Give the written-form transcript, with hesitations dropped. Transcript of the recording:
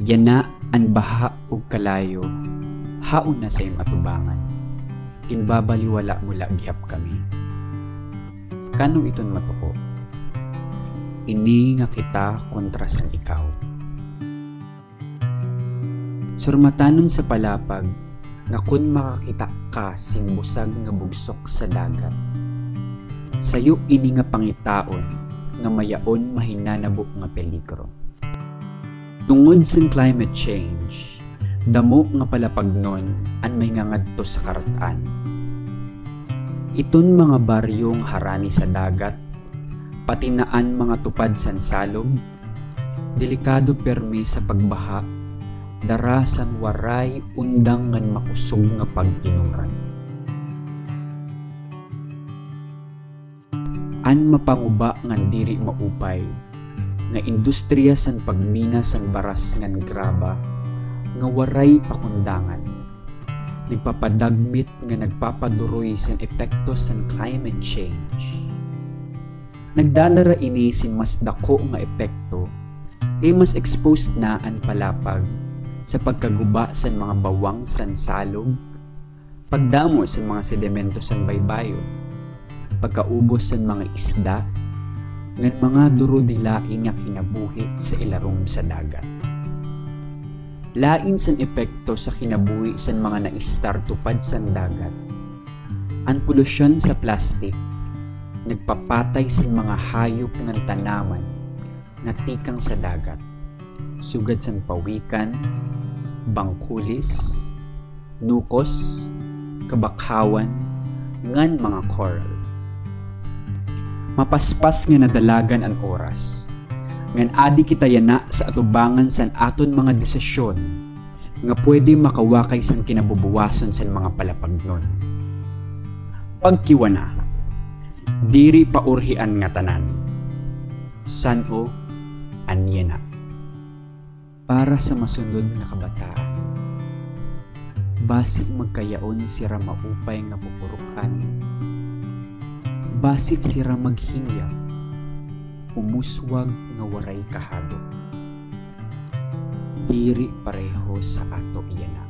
Yana an baha ug kalayo, haon na sa imong atubangan. Kinbabaliwala mula gihap kami. Kanong iton matuko? Ini nga kita kontra sa ikaw. Surmatanon sa palapag nga kun makakita ka sing busag nga bugsok sa dagat. Sayo ini nga pangitaon nga mayaon mahinanabo nga peligro. Tungod sa climate change, damo nga palapagnon an may ngadto sa karatan. Iton mga baryong harani sa dagat, patinaan mga tupad san salog, delikado permi sa pagbaha, darasan waray undang ngan makusog nga pag-inuran. An mapanguba ngan diri maupay, nga industriya san pagmina san baras ngan graba, nga waray pakundangan. Nagpapadagmit nga nagpapaduroy san epekto san climate change. Nagdadara ini sin mas dako nga epekto, kay mas exposed na an palapag sa pagkaguba san mga bawang san salog, pagdamo san mga sedimento san baybayon, pagkaubos san mga isda, ngan mga duro-dilain nga kinabuhi sa ilarom sa dagat. Lain san epekto sa kinabuhi san mga naistar tupad san dagat. Ang polusyon sa plastic, nagpapatay san mga hayop ng tanaman nga tikang sa dagat, sugad san pawikan, bangkulis, nukos, kabakhawan, ngan mga coral. Mapaspas nga nadalagan ang oras, ngan adi kita yana sa atubangan san aton mga desisyon nga pwede makawakay san kinabubuwason san mga palapagnon. Pagkiwana, diri paurhian nga tanan, san-o anyena. Para sa masunod nga kabataan, basi magkayaon sira maupay nga pupurukan, basi sira maghinyap, umuswag nga waray kahadok. Diri pareho sa ato iyana.